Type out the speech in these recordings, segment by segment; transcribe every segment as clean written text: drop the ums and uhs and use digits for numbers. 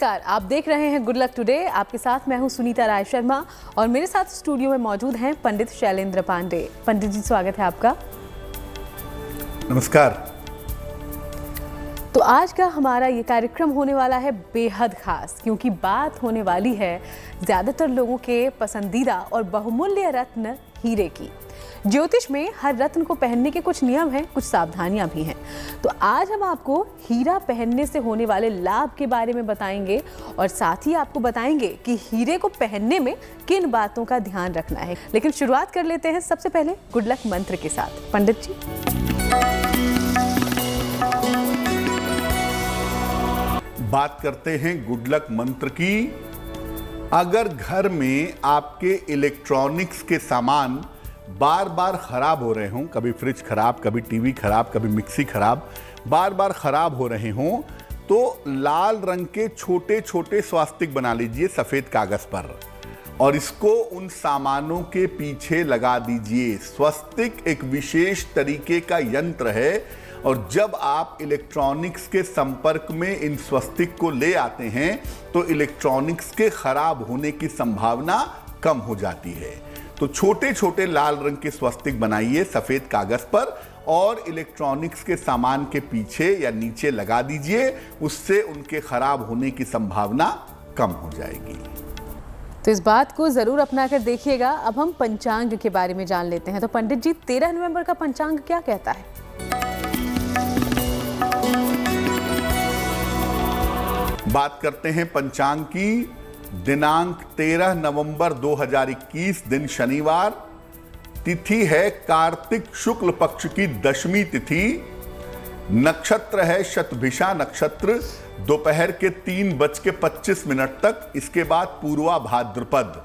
नमस्कार, आप देख रहे हैं गुड लक टुडे। आपके साथ मैं हूं सुनीता राय शर्मा और मेरे साथ स्टूडियो में मौजूद हैं पंडित शैलेंद्र पांडे। पंडित जी, स्वागत है आपका। नमस्कार। तो आज का हमारा ये कार्यक्रम होने वाला है बेहद खास, क्योंकि बात होने वाली है ज्यादातर लोगों के पसंदीदा और बहुमूल्य रत्न हीरे की। ज्योतिष में हर रत्न को पहनने के कुछ नियम हैं, कुछ सावधानियां भी हैं। तो आज हम आपको हीरा पहनने से होने वाले लाभ के बारे में बताएंगे और साथ ही आपको बताएंगे कि हीरे को पहनने में किन बातों का ध्यान रखना है। लेकिन शुरुआत कर लेते हैं सबसे पहले गुड लक मंत्र के साथ। पंडित जी, बात करते हैं गुड लक मंत्र की। अगर घर में आपके इलेक्ट्रॉनिक्स के सामान बार बार खराब हो रहे हों, कभी फ्रिज खराब, कभी टीवी खराब, कभी मिक्सी खराब, बार बार खराब हो रहे हों, तो लाल रंग के छोटे छोटे स्वास्तिक बना लीजिए सफेद कागज पर और इसको उन सामानों के पीछे लगा दीजिए। स्वस्तिक एक विशेष तरीके का यंत्र है और जब आप इलेक्ट्रॉनिक्स के संपर्क में इन स्वस्तिक को ले आते हैं तो इलेक्ट्रॉनिक्स के खराब होने की संभावना कम हो जाती है। तो छोटे छोटे लाल रंग के स्वस्तिक बनाइए सफेद कागज पर और इलेक्ट्रॉनिक्स के सामान के पीछे या नीचे लगा दीजिए। उससे उनके खराब होने की संभावना कम हो जाएगी। तो इस बात को जरूर अपना कर देखिएगा। अब हम पंचांग के बारे में जान लेते हैं। तो पंडित जी, 13 नवंबर का पंचांग क्या कहता है? बात करते हैं पंचांग की। दिनांक 13 नवंबर 2021, दिन शनिवार, तिथि है कार्तिक शुक्ल पक्ष की दशमी तिथि, नक्षत्र है शतभिषा नक्षत्र, दोपहर के 3:25 तक, इसके बाद पूर्वा भाद्रपद।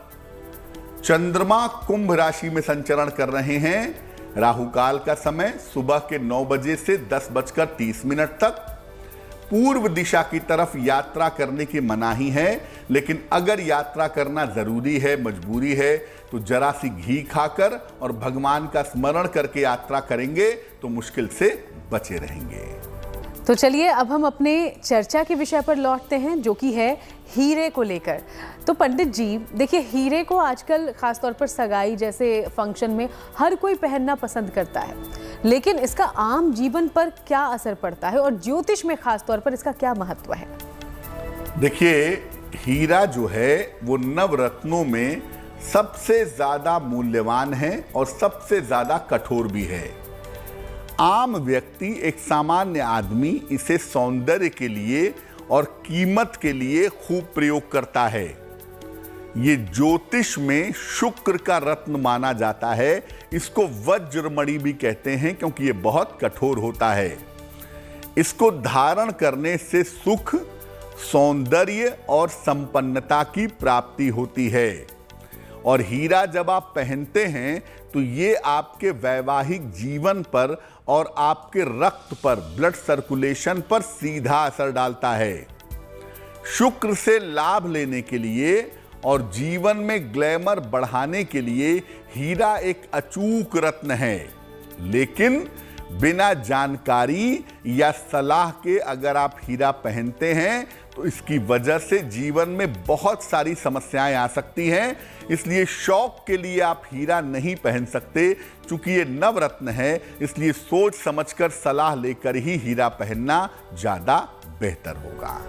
चंद्रमा कुंभ राशि में संचरण कर रहे हैं। राहु काल का समय सुबह के 9 बजे से 10:30 तक। पूर्व दिशा की तरफ यात्रा करने की मनाही है, लेकिन अगर यात्रा करना जरूरी है, मजबूरी है, तो जरा सी घी खाकर और भगवान का स्मरण करके यात्रा करेंगे तो मुश्किल से बचे रहेंगे। तो चलिए अब हम अपने चर्चा के विषय पर लौटते हैं, जो कि है हीरे को लेकर। तो पंडित जी देखिए, हीरे को आजकल खासतौर पर सगाई जैसे फंक्शन में हर कोई पहनना पसंद करता है, लेकिन इसका आम जीवन पर क्या असर पड़ता है और ज्योतिष में खासतौर पर इसका क्या महत्व है? देखिए, हीरा जो है वो नवरत्नों में सबसे ज्यादा मूल्यवान है और सबसे ज्यादा कठोर भी है। आम व्यक्ति, एक सामान्य आदमी इसे सौंदर्य के लिए और कीमत के लिए खूब प्रयोग करता है। ये ज्योतिष में शुक्र का रत्न माना जाता है। इसको वज्रमणि भी कहते हैं क्योंकि ये बहुत कठोर होता है। इसको धारण करने से सुख, सौंदर्य और संपन्नता की प्राप्ति होती है। और हीरा जब आप पहनते हैं तो ये आपके वैवाहिक जीवन पर और आपके रक्त पर, ब्लड सर्कुलेशन पर सीधा असर डालता है। शुक्र से लाभ लेने के लिए और जीवन में ग्लैमर बढ़ाने के लिए हीरा एक अचूक रत्न है, लेकिन बिना जानकारी या सलाह के अगर आप हीरा पहनते हैं तो इसकी वजह से जीवन में बहुत सारी समस्याएं आ सकती हैं। इसलिए शौक के लिए आप हीरा नहीं पहन सकते। चूंकि ये नवरत्न है, इसलिए सोच समझकर सलाह लेकर ही हीरा पहनना ज्यादा बेहतर होगा।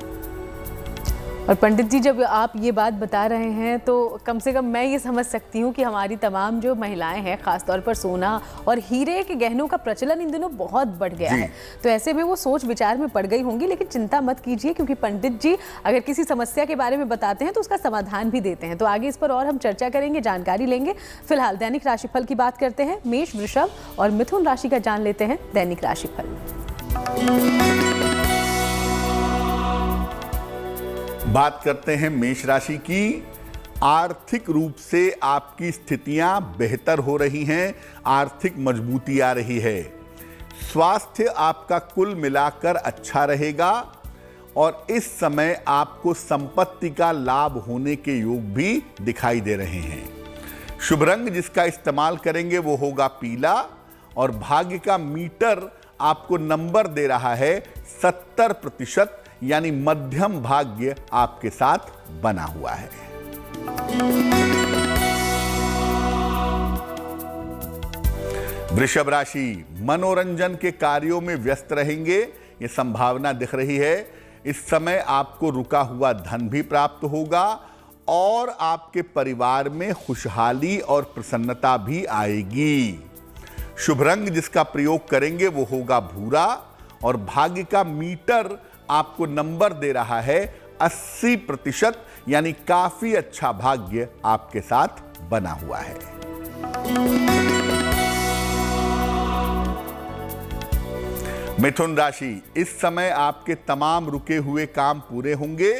और पंडित जी, जब आप ये बात बता रहे हैं तो कम से कम मैं ये समझ सकती हूँ कि हमारी तमाम जो महिलाएं हैं, खासतौर पर सोना और हीरे के गहनों का प्रचलन इन दिनों बहुत बढ़ गया है। तो ऐसे में वो सोच विचार में पड़ गई होंगी, लेकिन चिंता मत कीजिए, क्योंकि पंडित जी अगर किसी समस्या के बारे में बताते हैं तो उसका समाधान भी देते हैं। तो आगे इस पर और हम चर्चा करेंगे, जानकारी लेंगे। फिलहाल दैनिक राशिफल की बात करते हैं। मेष, वृषभ और मिथुन राशि का जान लेते हैं दैनिक राशिफल। बात करते हैं मेष राशि की। आर्थिक रूप से आपकी स्थितियां बेहतर हो रही हैं, आर्थिक मजबूती आ रही है। स्वास्थ्य आपका कुल मिलाकर अच्छा रहेगा और इस समय आपको संपत्ति का लाभ होने के योग भी दिखाई दे रहे हैं। शुभ रंग जिसका इस्तेमाल करेंगे वो होगा पीला और भाग्य का मीटर आपको नंबर दे रहा है 70%, यानी मध्यम भाग्य आपके साथ बना हुआ है। वृषभ राशि, मनोरंजन के कार्यों में व्यस्त रहेंगे, ये संभावना दिख रही है। इस समय आपको रुका हुआ धन भी प्राप्त होगा और आपके परिवार में खुशहाली और प्रसन्नता भी आएगी। शुभ रंग जिसका प्रयोग करेंगे वो होगा भूरा और भाग्य का मीटर आपको नंबर दे रहा है 80%, यानी काफी अच्छा भाग्य आपके साथ बना हुआ है। मिथुन राशि, इस समय आपके तमाम रुके हुए काम पूरे होंगे,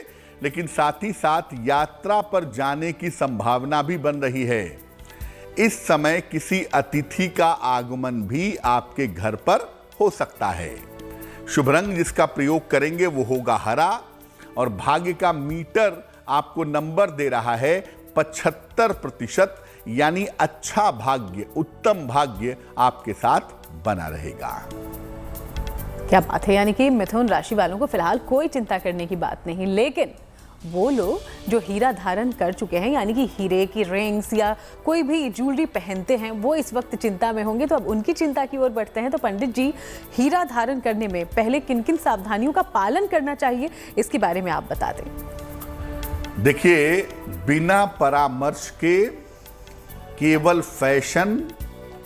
लेकिन साथ ही साथ यात्रा पर जाने की संभावना भी बन रही है। इस समय किसी अतिथि का आगमन भी आपके घर पर हो सकता है। शुभ रंग जिसका प्रयोग करेंगे वो होगा हरा और भाग्य का मीटर आपको नंबर दे रहा है 75%, यानी अच्छा भाग्य, उत्तम भाग्य आपके साथ बना रहेगा। क्या बात है, यानी कि मिथुन राशि वालों को फिलहाल कोई चिंता करने की बात नहीं, लेकिन वो लोग जो हीरा धारण कर चुके हैं, यानी कि हीरे की रिंग्स या कोई भी ज्वेलरी पहनते हैं, वो इस वक्त चिंता में होंगे। तो अब उनकी चिंता की ओर बढ़ते हैं। तो पंडित जी, हीरा धारण करने में पहले किन किन सावधानियों का पालन करना चाहिए, इसके बारे में आप बता दें। देखिए, बिना परामर्श के केवल फैशन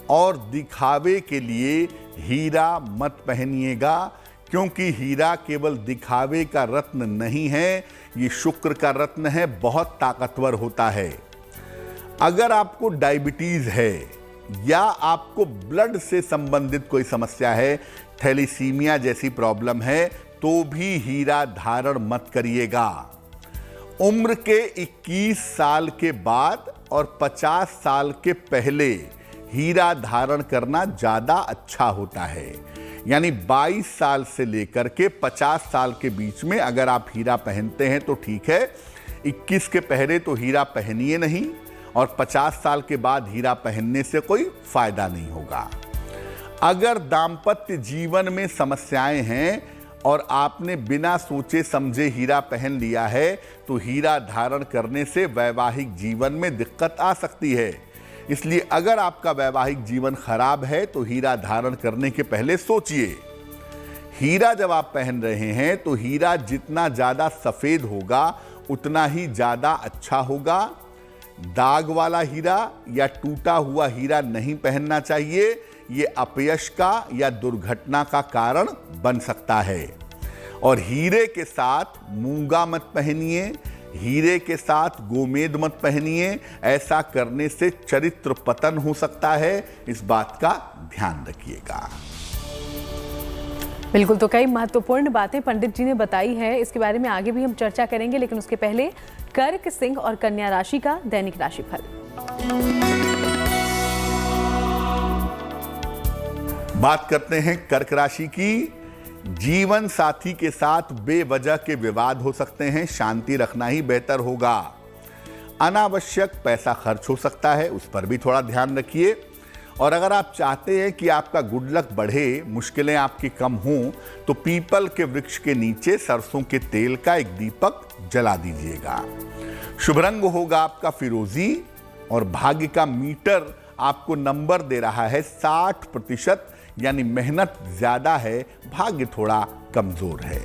और दिखावे के लिए हीरा मत पहनिएगा, क्योंकि हीरा केवल दिखावे का रत्न नहीं है, ये शुक्र का रत्न है, बहुत ताकतवर होता है। अगर आपको डायबिटीज है या आपको ब्लड से संबंधित कोई समस्या है, थैलीसीमिया जैसी प्रॉब्लम है, तो भी हीरा धारण मत करिएगा। उम्र के 21 साल के बाद और 50 साल के पहले हीरा धारण करना ज्यादा अच्छा होता है। यानी 22 साल से लेकर के 50 साल के बीच में अगर आप हीरा पहनते हैं तो ठीक है, 21 के पहले तो हीरा पहनिए नहीं, और 50 साल के बाद हीरा पहनने से कोई फायदा नहीं होगा। अगर दाम्पत्य जीवन में समस्याएं हैं और आपने बिना सोचे समझे हीरा पहन लिया है, तो हीरा धारण करने से वैवाहिक जीवन में दिक्कत आ सकती है। इसलिए अगर आपका वैवाहिक जीवन खराब है तो हीरा धारण करने के पहले सोचिए। हीरा जब आप पहन रहे हैं तो हीरा जितना ज्यादा सफेद होगा उतना ही ज्यादा अच्छा होगा। दाग वाला हीरा या टूटा हुआ हीरा नहीं पहनना चाहिए, ये अपयश का या दुर्घटना का कारण बन सकता है। और हीरे के साथ मूंगा मत पहनिए, हीरे के साथ गोमेद मत पहनिए, ऐसा करने से चरित्र पतन हो सकता है, इस बात का ध्यान रखिएगा। बिल्कुल, तो कई महत्वपूर्ण बातें पंडित जी ने बताई है, इसके बारे में आगे भी हम चर्चा करेंगे, लेकिन उसके पहले कर्क, सिंह और कन्या राशि का दैनिक राशिफल। बात करते हैं कर्क राशि की। जीवन साथी के साथ बेवजह के विवाद हो सकते हैं, शांति रखना ही बेहतर होगा। अनावश्यक पैसा खर्च हो सकता है, उस पर भी थोड़ा ध्यान रखिए। और अगर आप चाहते हैं कि आपका गुड लक बढ़े, मुश्किलें आपकी कम हों, तो पीपल के वृक्ष के नीचे सरसों के तेल का एक दीपक जला दीजिएगा। शुभ रंग होगा आपका फिरोजी और भाग्य का मीटर आपको नंबर दे रहा है 60%, यानी मेहनत ज्यादा है, भाग्य थोड़ा कमजोर है।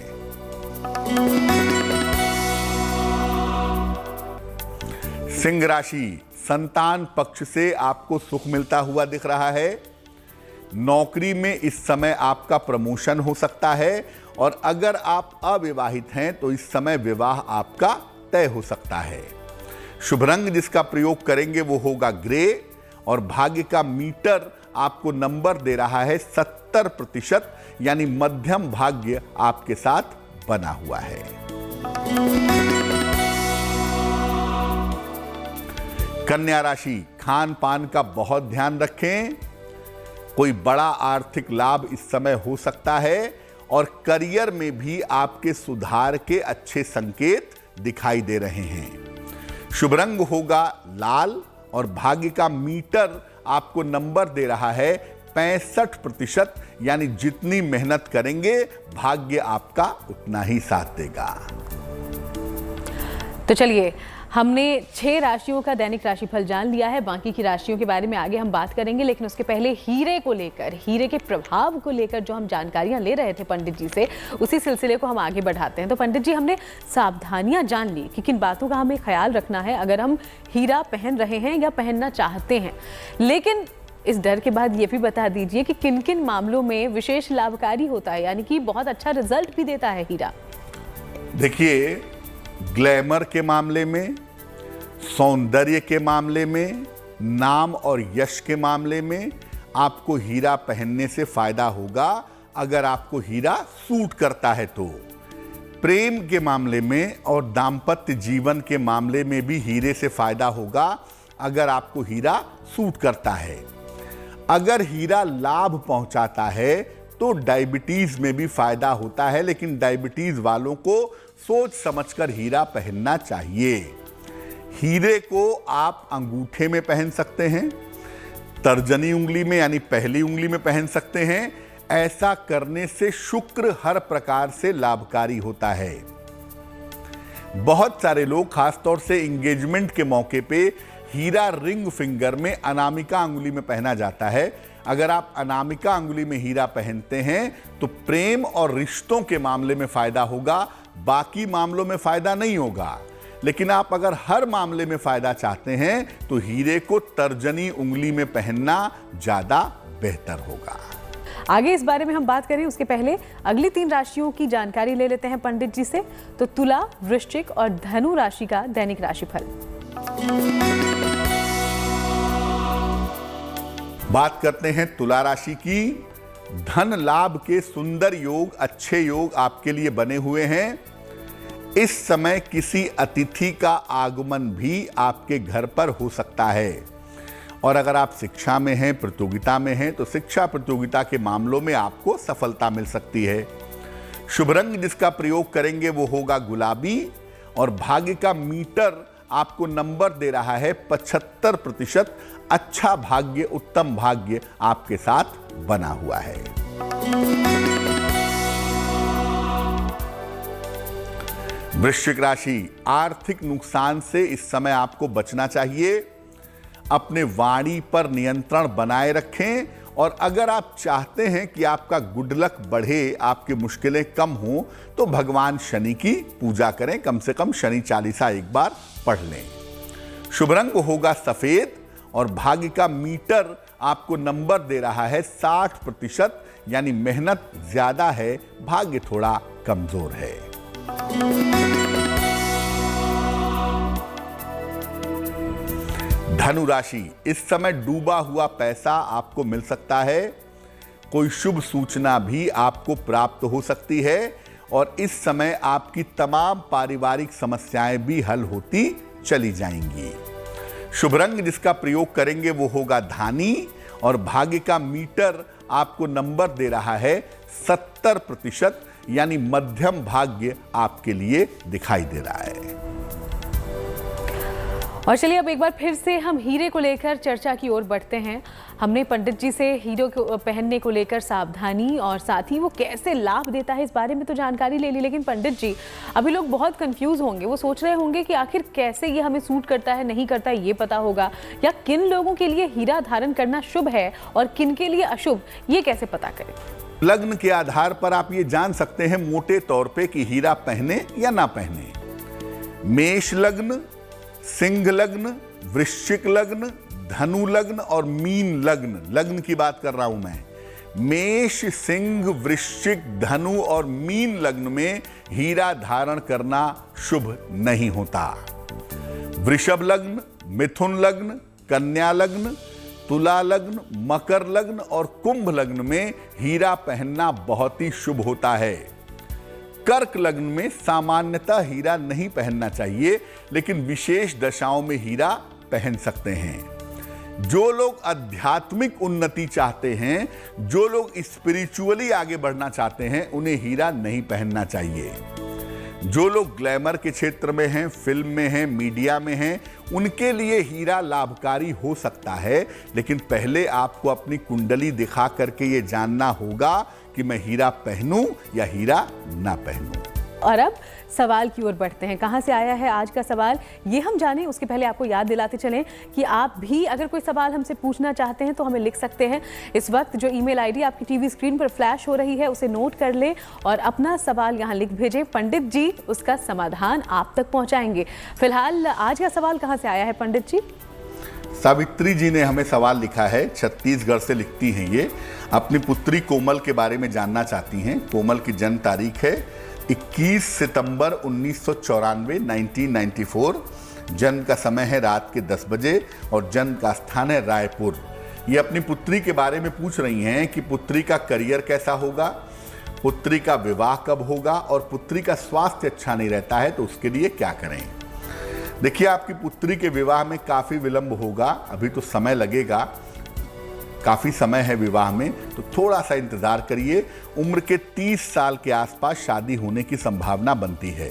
सिंह राशि, संतान पक्ष से आपको सुख मिलता हुआ दिख रहा है। नौकरी में इस समय आपका प्रमोशन हो सकता है, और अगर आप अविवाहित हैं तो इस समय विवाह आपका तय हो सकता है। शुभ रंग जिसका प्रयोग करेंगे वो होगा ग्रे और भाग्य का मीटर आपको नंबर दे रहा है 70%, यानी मध्यम भाग्य आपके साथ बना हुआ है। कन्या राशि, खान पान का बहुत ध्यान रखें। कोई बड़ा आर्थिक लाभ इस समय हो सकता है और करियर में भी आपके सुधार के अच्छे संकेत दिखाई दे रहे हैं। शुभ रंग होगा लाल और भाग्य का मीटर आपको नंबर दे रहा है 65% यानी जितनी मेहनत करेंगे भाग्य आपका उतना ही साथ देगा। तो चलिए, हमने 6 राशियों का दैनिक राशिफल जान लिया है। बाकी की राशियों के बारे में आगे हम बात करेंगे, लेकिन उसके पहले हीरे को लेकर, हीरे के प्रभाव को लेकर जो हम जानकारियां ले रहे थे पंडित जी से, उसी सिलसिले को हम आगे बढ़ाते हैं। तो पंडित जी, हमने सावधानियां जान ली कि किन बातों का हमें ख्याल रखना है अगर हम हीरा पहन रहे हैं या पहनना चाहते हैं, लेकिन इस डर के बाद ये भी बता दीजिए कि किन किन मामलों में विशेष लाभकारी होता है, यानी कि बहुत अच्छा रिजल्ट भी देता है हीरा। देखिए, ग्लैमर के मामले में, सौंदर्य के मामले में, नाम और यश के मामले में आपको हीरा पहनने से फायदा होगा अगर आपको हीरा सूट करता है तो। प्रेम के मामले में और दाम्पत्य जीवन के मामले में भी हीरे से फायदा होगा अगर आपको हीरा सूट करता है। अगर हीरा लाभ पहुंचाता है तो डायबिटीज में भी फायदा होता है, लेकिन डायबिटीज वालों को सोच समझकर हीरा पहनना चाहिए। हीरे को आप अंगूठे में पहन सकते हैं, तर्जनी उंगली में यानी पहली उंगली में पहन सकते हैं। ऐसा करने से शुक्र हर प्रकार से लाभकारी होता है। बहुत सारे लोग, खासतौर से इंगेजमेंट के मौके पे, हीरा रिंग फिंगर में अनामिका अंगुली में पहना जाता है। अगर आप अनामिका अंगुली में हीरा पहनते हैं तो प्रेम और रिश्तों के मामले में फायदा होगा, बाकी मामलों में फायदा नहीं होगा। लेकिन आप अगर हर मामले में फायदा चाहते हैं तो हीरे को तर्जनी उंगली में पहनना ज्यादा बेहतर होगा। आगे इस बारे में हम बात करें उसके पहले अगली 3 राशियों की जानकारी ले लेते हैं पंडित जी से। तो तुला, वृश्चिक और धनु राशि का दैनिक राशिफल। बात करते हैं तुला राशि की। धन लाभ के सुंदर योग, अच्छे योग आपके लिए बने हुए हैं। इस समय किसी अतिथि का आगमन भी आपके घर पर हो सकता है। और अगर आप शिक्षा में हैं, प्रतियोगिता में हैं, तो शिक्षा प्रतियोगिता के मामलों में आपको सफलता मिल सकती है। शुभ रंग जिसका प्रयोग करेंगे वो होगा गुलाबी, और भाग्य का मीटर आपको नंबर दे रहा है 75%। अच्छा भाग्य, उत्तम भाग्य आपके साथ बना हुआ है। वृश्चिक राशि, आर्थिक नुकसान से इस समय आपको बचना चाहिए। अपने वाणी पर नियंत्रण बनाए रखें, और अगर आप चाहते हैं कि आपका गुड लक बढ़े, आपकी मुश्किलें कम हों, तो भगवान शनि की पूजा करें। कम से कम शनि चालीसा एक बार पढ़ लें। शुभ रंग होगा सफेद, और भाग्य का मीटर आपको नंबर दे रहा है 60%, यानी मेहनत ज्यादा है, भाग्य थोड़ा कमजोर है। धनु राशि, इस समय डूबा हुआ पैसा आपको मिल सकता है। कोई शुभ सूचना भी आपको प्राप्त हो सकती है, और इस समय आपकी तमाम पारिवारिक समस्याएं भी हल होती चली जाएंगी। शुभ रंग जिसका प्रयोग करेंगे वो होगा धानी, और भाग्य का मीटर आपको नंबर दे रहा है 70%, यानी मध्यम भाग्य आपके लिए दिखाई दे रहा है। और चलिए, अब एक बार फिर से हम हीरे को लेकर चर्चा की ओर बढ़ते हैं। हमने पंडित जी से हीरे को पहनने को लेकर सावधानी और साथ ही वो कैसे लाभ देता है इस बारे में तो जानकारी ले ली, लेकिन पंडित जी, अभी लोग बहुत कंफ्यूज होंगे। वो सोच रहे होंगे कि आखिर कैसे ये हमें सूट करता है, नहीं करता, ये पता होगा, या किन लोगों के लिए हीरा धारण करना शुभ है और किन के लिए अशुभ, ये कैसे पता करें। लग्न के आधार पर आप ये जान सकते हैं मोटे तौर पे कि हीरा पहने या ना पहने। मेष लग्न, सिंह लग्न, वृश्चिक लग्न, धनु लग्न और मीन लग्न, लग्न की बात कर रहा हूं मैं। मेष, सिंह, वृश्चिक, धनु और मीन लग्न में हीरा धारण करना शुभ नहीं होता। वृषभ लग्न, मिथुन लग्न, कन्या लग्न, तुला लग्न, मकर लग्न और कुंभ लग्न में हीरा पहनना बहुत ही शुभ होता है। कर्क लग्न में सामान्यतः हीरा नहीं पहनना चाहिए, लेकिन विशेष दशाओं में हीरा पहन सकते हैं। जो लोग आध्यात्मिक उन्नति चाहते हैं, जो लोग स्पिरिचुअली आगे बढ़ना चाहते हैं, उन्हें हीरा नहीं पहनना चाहिए। जो लोग ग्लैमर के क्षेत्र में हैं, फिल्म में हैं, मीडिया में हैं, उनके लिए हीरा लाभकारी हो सकता है, लेकिन पहले आपको अपनी कुंडली दिखा करके ये जानना होगा कि मैं हीरा पहनूं या हीरा ना पहनूं। और अब सवाल की ओर बढ़ते हैं। कहां से आया है आज का सवाल, ये हम जानें उसके पहले आपको याद दिलाते चलें कि आप भी अगर कोई सवाल हमसे पूछना चाहते हैं तो हमें लिख सकते हैं। इस वक्त जो ईमेल आईडी आपकी टीवी स्क्रीन पर फ्लैश हो रही है उसे नोट कर लें और अपना सवाल यहां लिख भेजें। पंडित जी उसका समाधान आप तक पहुंचाएंगे। फिलहाल आज का सवाल कहां से आया है पंडित जी? सावित्री जी ने हमें सवाल लिखा है, छत्तीसगढ़ से लिखती हैं ये। अपनी पुत्री कोमल के बारे में जानना चाहती हैं। कोमल की जन्म तारीख है 21 सितंबर 1994 1994। जन्म का समय है रात के 10 बजे और जन्म का स्थान है रायपुर। ये अपनी पुत्री के बारे में पूछ रही हैं कि पुत्री का करियर कैसा होगा, पुत्री का विवाह कब होगा और पुत्री का स्वास्थ्य अच्छा नहीं रहता है तो उसके लिए क्या करें। देखिए, आपकी पुत्री के विवाह में काफ़ी विलंब होगा, अभी तो समय लगेगा, काफ़ी समय है विवाह में, तो थोड़ा सा इंतज़ार करिए। उम्र के 30 साल के आसपास शादी होने की संभावना बनती है।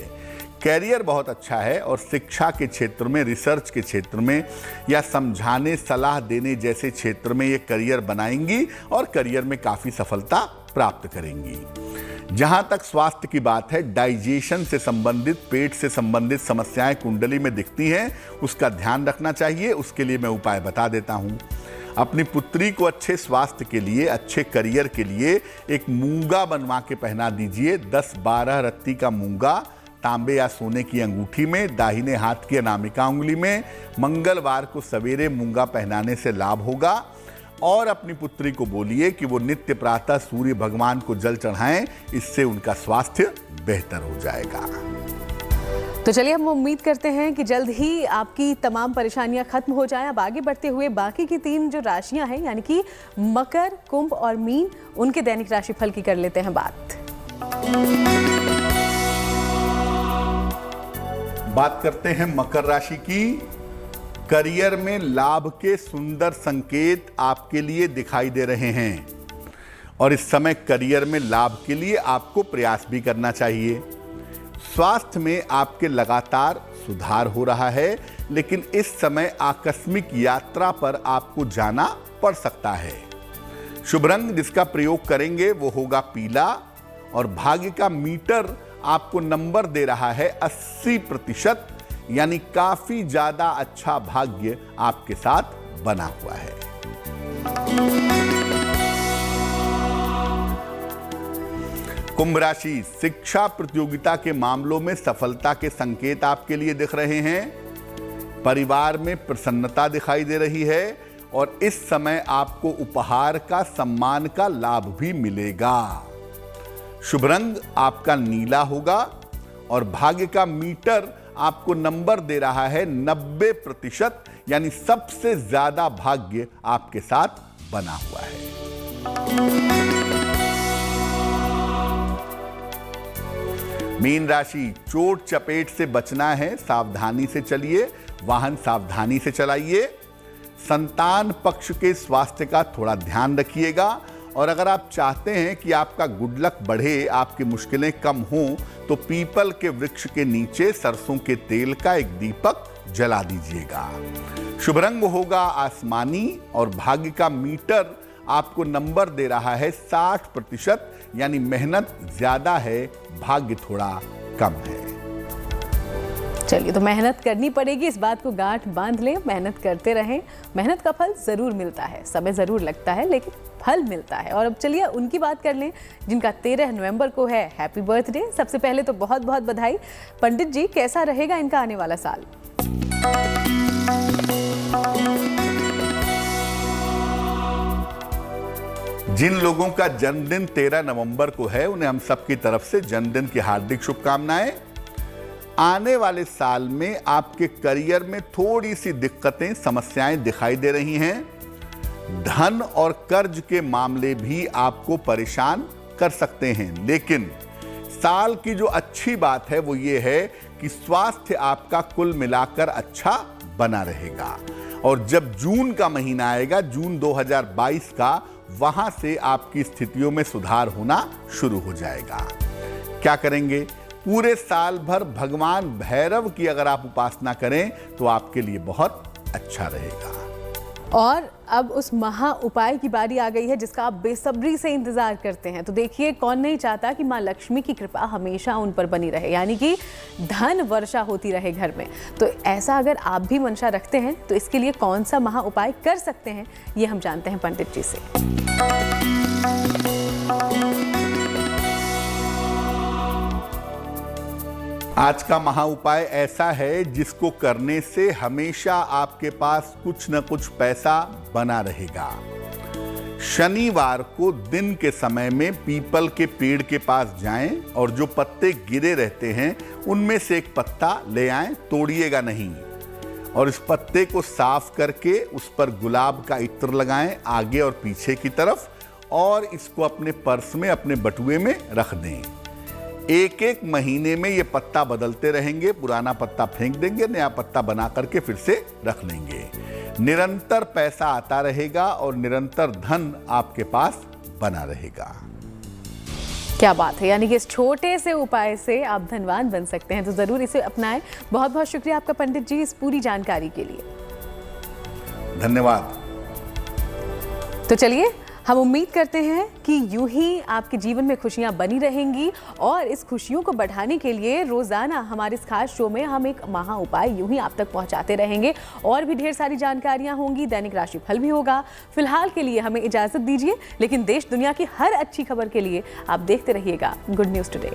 कैरियर बहुत अच्छा है और शिक्षा के क्षेत्र में, रिसर्च के क्षेत्र में या समझाने सलाह देने जैसे क्षेत्र में ये करियर बनाएंगी और करियर में काफ़ी सफलता प्राप्त करेंगी। जहाँ तक स्वास्थ्य की बात है, डाइजेशन से संबंधित, पेट से संबंधित समस्याएं कुंडली में दिखती हैं, उसका ध्यान रखना चाहिए। उसके लिए मैं उपाय बता देता हूँ। अपनी पुत्री को अच्छे स्वास्थ्य के लिए, अच्छे करियर के लिए एक मूंगा बनवा के पहना दीजिए। 10-12 रत्ती का मूंगा तांबे या सोने की अंगूठी में, दाहिने हाथ की अनामिका उंगली में। मंगलवार को सवेरे मूंगा पहनाने से लाभ होगा। और अपनी पुत्री को बोलिए कि वो नित्य प्रातः सूर्य भगवान को जल चढ़ाएं, इससे उनका स्वास्थ्य बेहतर हो जाएगा। तो चलिए, हम उम्मीद करते हैं कि जल्द ही आपकी तमाम परेशानियां खत्म हो जाएं। अब आगे बढ़ते हुए बाकी की 3 जो राशियां हैं, यानी कि मकर, कुंभ और मीन, उनके दैनिक राशिफल की कर लेते हैं बात करते हैं मकर राशि की। करियर में लाभ के सुंदर संकेत आपके लिए दिखाई दे रहे हैं और इस समय करियर में लाभ के लिए आपको प्रयास भी करना चाहिए। स्वास्थ्य में आपके लगातार सुधार हो रहा है, लेकिन इस समय आकस्मिक यात्रा पर आपको जाना पड़ सकता है। शुभ रंग जिसका प्रयोग करेंगे वो होगा पीला और भाग्य का मीटर आपको नंबर दे रहा है 80%, यानी काफी ज्यादा अच्छा भाग्य आपके साथ बना हुआ है। कुंभ राशि, शिक्षा प्रतियोगिता के मामलों में सफलता के संकेत आपके लिए दिख रहे हैं। परिवार में प्रसन्नता दिखाई दे रही है और इस समय आपको उपहार का, सम्मान का लाभ भी मिलेगा। शुभ रंग आपका नीला होगा और भाग्य का मीटर आपको नंबर दे रहा है 90%, यानी सबसे ज्यादा भाग्य आपके साथ बना हुआ है। मीन राशि, चोट चपेट से बचना है, सावधानी से चलिए, वाहन सावधानी से चलाइए। संतान पक्ष के स्वास्थ्य का थोड़ा ध्यान रखिएगा और अगर आप चाहते हैं कि आपका गुड लक बढ़े, आपकी मुश्किलें कम हों, तो पीपल के वृक्ष के नीचे सरसों के तेल का एक दीपक जला दीजिएगा। शुभ रंग होगा आसमानी और भाग्य का मीटर आपको नंबर दे रहा है 60%, यानी मेहनत ज्यादा है, भाग्य थोड़ा कम है। चलिए, तो मेहनत करनी पड़ेगी, इस बात को गांठ बांध लें, मेहनत करते रहें। मेहनत का फल जरूर मिलता है, समय जरूर लगता है लेकिन फल मिलता है। और अब चलिए उनकी बात कर लें जिनका 13 नवंबर को है हैप्पी बर्थडे। सबसे पहले तो बहुत बहुत बधाई। पंडित जी, कैसा रहेगा इनका आने वाला साल? जिन लोगों का जन्मदिन 13 नवंबर को है उन्हें हम सबकी तरफ से जन्मदिन की हार्दिक शुभकामनाएं। आने वाले साल में आपके करियर में थोड़ी सी दिक्कतें, समस्याएं दिखाई दे रही हैं। धन और कर्ज के मामले भी आपको परेशान कर सकते हैं, लेकिन साल की जो अच्छी बात है वो ये है कि स्वास्थ्य आपका कुल मिलाकर अच्छा बना रहेगा। और जब जून का महीना आएगा, जून 2022 का, वहां से आपकी स्थितियों में सुधार होना शुरू हो जाएगा। क्या करेंगे? पूरे साल भर भगवान भैरव की अगर आप उपासना करें तो आपके लिए बहुत अच्छा रहेगा। और अब उस महा उपाय की बारी आ गई है जिसका आप बेसब्री से इंतजार करते हैं। तो देखिए, कौन नहीं चाहता कि मां लक्ष्मी की कृपा हमेशा उन पर बनी रहे, यानी कि धन वर्षा होती रहे घर में। तो ऐसा अगर आप भी मंशा रखते हैं तो इसके लिए कौन सा महा उपाय कर सकते हैं, ये हम जानते हैं पंडित जी से। आज का महा उपाय ऐसा है जिसको करने से हमेशा आपके पास कुछ न कुछ पैसा बना रहेगा। शनिवार को दिन के समय में पीपल के पेड़ के पास जाएं और जो पत्ते गिरे रहते हैं उनमें से एक पत्ता ले आएं, तोड़िएगा नहीं, और इस पत्ते को साफ करके उस पर गुलाब का इत्र लगाएं आगे और पीछे की तरफ, और इसको अपने पर्स में, अपने बटुए में रख दें। एक एक महीने में ये पत्ता बदलते रहेंगे, पुराना पत्ता फेंक देंगे, नया पत्ता बना करके फिर से रख लेंगे। निरंतर पैसा आता रहेगा और निरंतर धन आपके पास बना रहेगा। क्या बात है, यानी कि इस छोटे से उपाय से आप धनवान बन सकते हैं, तो जरूर इसे अपनाएं। बहुत बहुत शुक्रिया आपका पंडित जी इस पूरी जानकारी के लिए। धन्यवाद। तो चलिए, हम उम्मीद करते हैं कि यूं ही आपके जीवन में खुशियां बनी रहेंगी, और इस खुशियों को बढ़ाने के लिए रोजाना हमारे इस खास शो में हम एक महा उपाय यूं ही आप तक पहुंचाते रहेंगे, और भी ढेर सारी जानकारियां होंगी, दैनिक राशिफल भी होगा। फिलहाल के लिए हमें इजाजत दीजिए, लेकिन देश दुनिया की हर अच्छी खबर के लिए आप देखते रहिएगा गुड न्यूज टुडे।